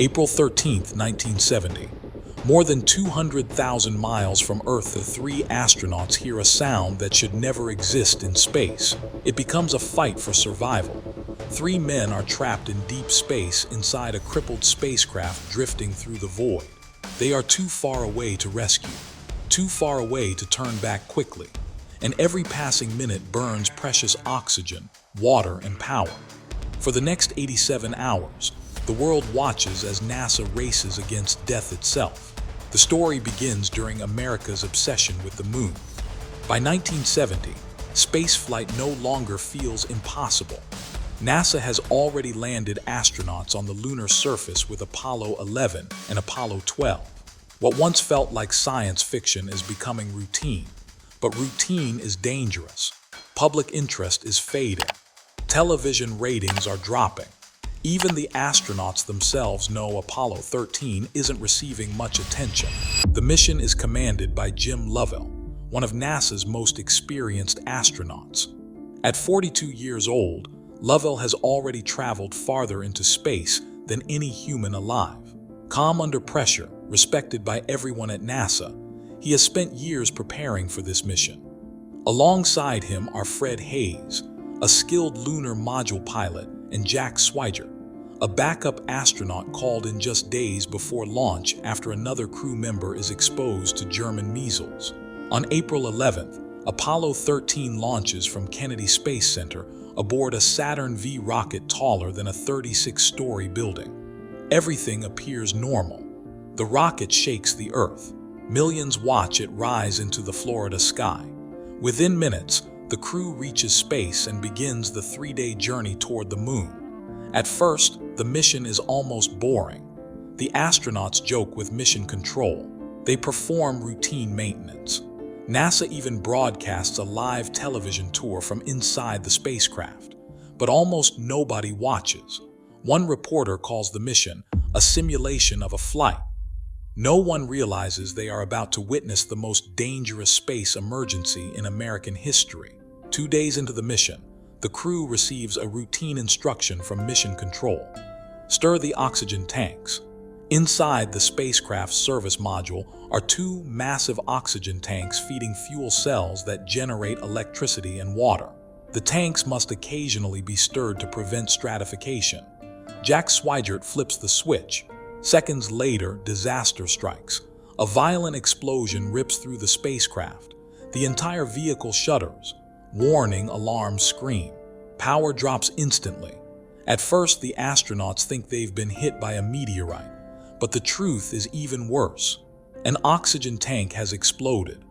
April 13, 1970. More than 200,000 miles from Earth, the three astronauts hear a sound that should never exist in space. It becomes a fight for survival. Three men are trapped in deep space inside a crippled spacecraft drifting through the void. They are too far away to rescue, too far away to turn back quickly, and every passing minute burns precious oxygen, water, and power. For the next 87 hours, the world watches as NASA races against death itself. The story begins during America's obsession with the moon. By 1970, spaceflight no longer feels impossible. NASA has already landed astronauts on the lunar surface with Apollo 11 and Apollo 12. What once felt like science fiction is becoming routine. But routine is dangerous. Public interest is fading. Television ratings are dropping. Even the astronauts themselves know Apollo 13 isn't receiving much attention. The mission is commanded by Jim Lovell, one of NASA's most experienced astronauts. At 42 years old, Lovell has already traveled farther into space than any human alive. Calm under pressure, respected by everyone at NASA, he has spent years preparing for this mission. Alongside him are Fred Hayes, a skilled lunar module pilot, and Jack Swigert, a backup astronaut called in just days before launch after another crew member is exposed to German measles. On April 11th, Apollo 13 launches from Kennedy Space Center aboard a Saturn V rocket taller than a 36-story building. Everything appears normal. The rocket shakes the Earth. Millions watch it rise into the Florida sky. Within minutes, the crew reaches space and begins the 3-day journey toward the moon. At first, the mission is almost boring. The astronauts joke with mission control. They perform routine maintenance. NASA even broadcasts a live television tour from inside the spacecraft. But almost nobody watches. One reporter calls the mission a simulation of a flight. No one realizes they are about to witness the most dangerous space emergency in American history. 2 days into the mission, the crew receives a routine instruction from Mission Control. Stir the oxygen tanks. Inside the spacecraft's service module are 2 massive oxygen tanks feeding fuel cells that generate electricity and water. The tanks must occasionally be stirred to prevent stratification. Jack Swigert flips the switch. Seconds later, disaster strikes. A violent explosion rips through the spacecraft. The entire vehicle shudders. Warning alarms scream. Power drops instantly. At first, the astronauts think they've been hit by a meteorite, but the truth is even worse. An oxygen tank has exploded.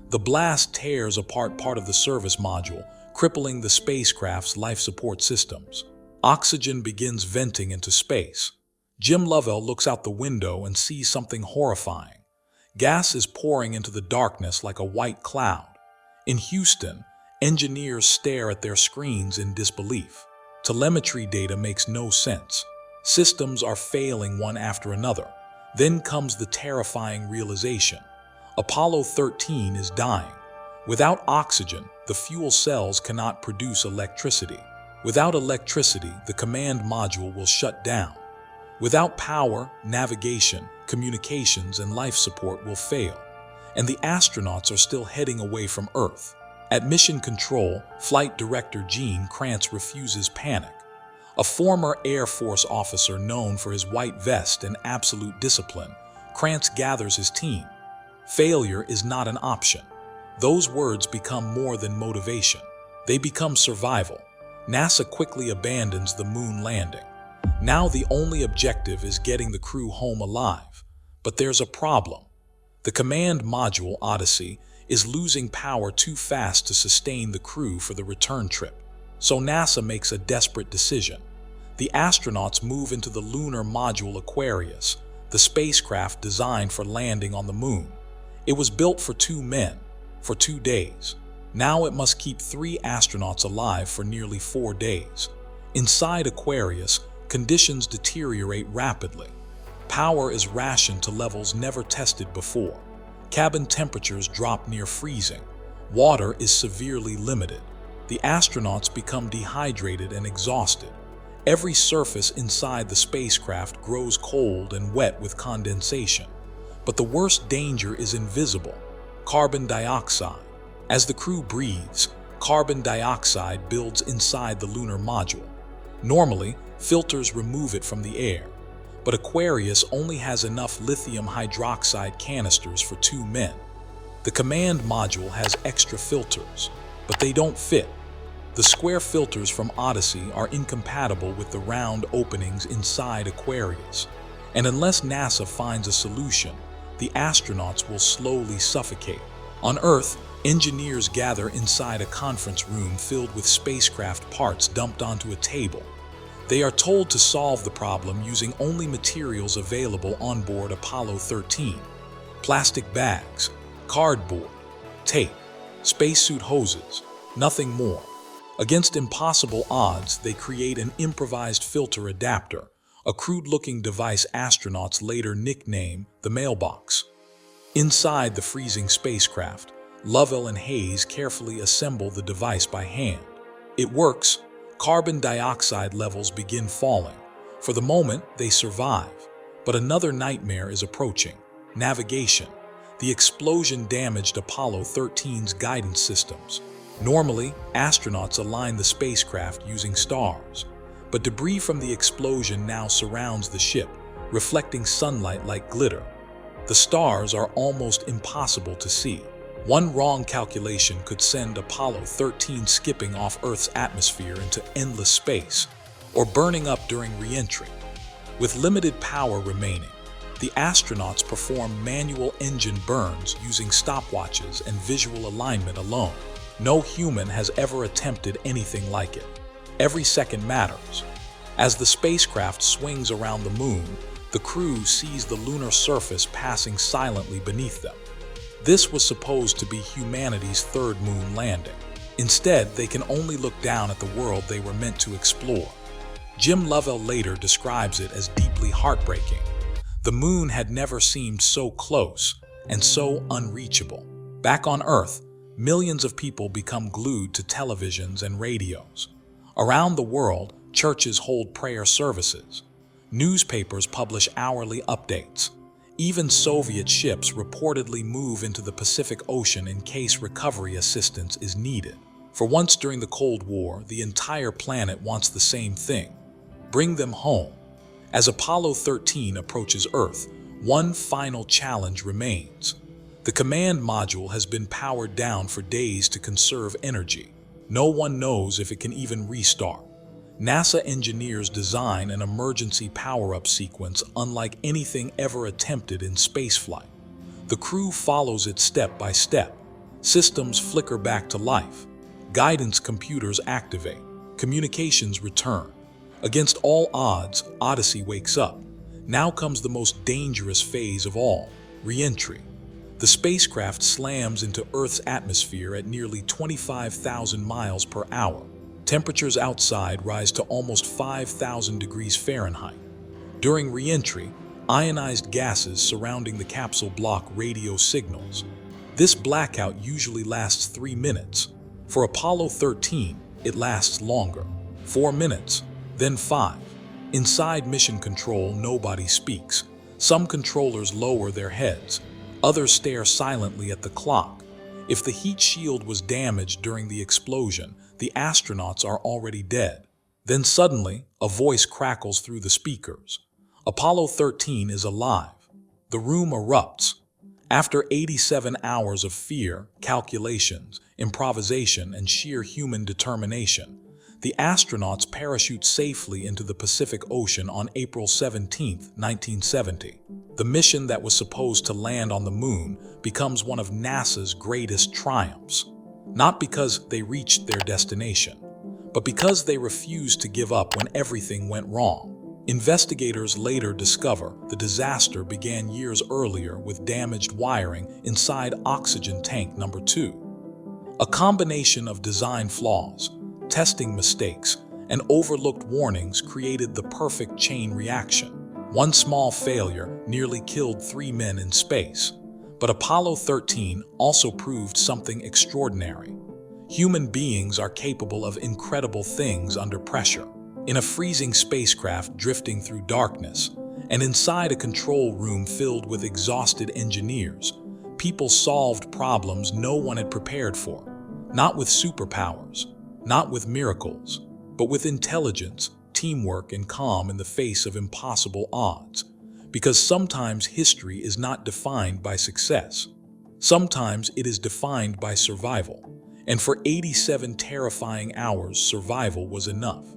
The blast tears apart part of the service module, crippling the spacecraft's life support systems. Oxygen begins venting into space. Jim Lovell looks out the window and sees something horrifying. Gas is pouring into the darkness like a white cloud. In Houston, engineers stare at their screens in disbelief. Telemetry data makes no sense. Systems are failing one after another. Then comes the terrifying realization. Apollo 13 is dying. Without oxygen, the fuel cells cannot produce electricity. Without electricity, the command module will shut down. Without power, navigation, communications, and life support will fail. And the astronauts are still heading away from Earth. At Mission Control, Flight Director Gene Kranz refuses panic. A former Air Force officer known for his white vest and absolute discipline, Kranz gathers his team. Failure is not an option. Those words become more than motivation. They become survival. NASA quickly abandons the moon landing. Now the only objective is getting the crew home alive. But there's a problem. The command module, Odyssey, is losing power too fast to sustain the crew for the return trip. So NASA makes a desperate decision. The astronauts move into the lunar module Aquarius, the spacecraft designed for landing on the moon. It was built for 2 men, for 2 days. Now it must keep 3 astronauts alive for nearly 4 days. Inside Aquarius, conditions deteriorate rapidly. Power is rationed to levels never tested before. Cabin temperatures drop near freezing. Water is severely limited. The astronauts become dehydrated and exhausted. Every surface inside the spacecraft grows cold and wet with condensation. But the worst danger is invisible: carbon dioxide. As the crew breathes, carbon dioxide builds inside the lunar module. Normally, filters remove it from the air, but Aquarius only has enough lithium hydroxide canisters for 2 men. The command module has extra filters, but they don't fit. The square filters from Odyssey are incompatible with the round openings inside Aquarius, and unless NASA finds a solution, the astronauts will slowly suffocate. On Earth, engineers gather inside a conference room filled with spacecraft parts dumped onto a table. They are told to solve the problem using only materials available on board Apollo 13: plastic bags, cardboard, tape, spacesuit hoses, nothing more. Against impossible odds, they create an improvised filter adapter, a crude-looking device astronauts later nickname the Mailbox. Inside the freezing spacecraft, Lovell and Hayes carefully assemble the device by hand. It works. Carbon dioxide levels begin falling. For the moment, they survive. But another nightmare is approaching: navigation. The explosion damaged Apollo 13's guidance systems. Normally, astronauts align the spacecraft using stars. But debris from the explosion now surrounds the ship, reflecting sunlight like glitter. The stars are almost impossible to see. One wrong calculation could send Apollo 13 skipping off Earth's atmosphere into endless space, or burning up during reentry. With limited power remaining, the astronauts perform manual engine burns using stopwatches and visual alignment alone. No human has ever attempted anything like it. Every second matters. As the spacecraft swings around the moon, the crew sees the lunar surface passing silently beneath them. This was supposed to be humanity's third moon landing. Instead, they can only look down at the world they were meant to explore. Jim Lovell later describes it as deeply heartbreaking. The moon had never seemed so close and so unreachable. Back on Earth, millions of people become glued to televisions and radios. Around the world, churches hold prayer services. Newspapers publish hourly updates. Even Soviet ships reportedly move into the Pacific Ocean in case recovery assistance is needed. For once during the Cold War, the entire planet wants the same thing: bring them home. As Apollo 13 approaches Earth, one final challenge remains. The command module has been powered down for days to conserve energy. No one knows if it can even restart. NASA engineers design an emergency power-up sequence unlike anything ever attempted in spaceflight. The crew follows it step by step. Systems flicker back to life. Guidance computers activate. Communications return. Against all odds, Odyssey wakes up. Now comes the most dangerous phase of all: reentry. The spacecraft slams into Earth's atmosphere at nearly 25,000 miles per hour. Temperatures outside rise to almost 5,000 degrees Fahrenheit. During reentry, ionized gases surrounding the capsule block radio signals. This blackout usually lasts 3 minutes. For Apollo 13, it lasts longer: 4 minutes, then 5. Inside mission control, nobody speaks. Some controllers lower their heads. Others stare silently at the clock. If the heat shield was damaged during the explosion, the astronauts are already dead. Then suddenly, a voice crackles through the speakers. Apollo 13 is alive. The room erupts. After 87 hours of fear, calculations, improvisation, and sheer human determination, the astronauts parachute safely into the Pacific Ocean on April 17, 1970. The mission that was supposed to land on the moon becomes one of NASA's greatest triumphs. Not because they reached their destination, but because they refused to give up when everything went wrong. Investigators later discover the disaster began years earlier with damaged wiring inside oxygen tank number 2. A combination of design flaws, testing mistakes, and overlooked warnings created the perfect chain reaction. One small failure nearly killed 3 men in space. But Apollo 13 also proved something extraordinary. Human beings are capable of incredible things under pressure. In a freezing spacecraft drifting through darkness, and inside a control room filled with exhausted engineers, people solved problems no one had prepared for. Not with superpowers, not with miracles, but with intelligence, teamwork, and calm in the face of impossible odds. Because sometimes history is not defined by success. Sometimes it is defined by survival. And for 87 terrifying hours, survival was enough.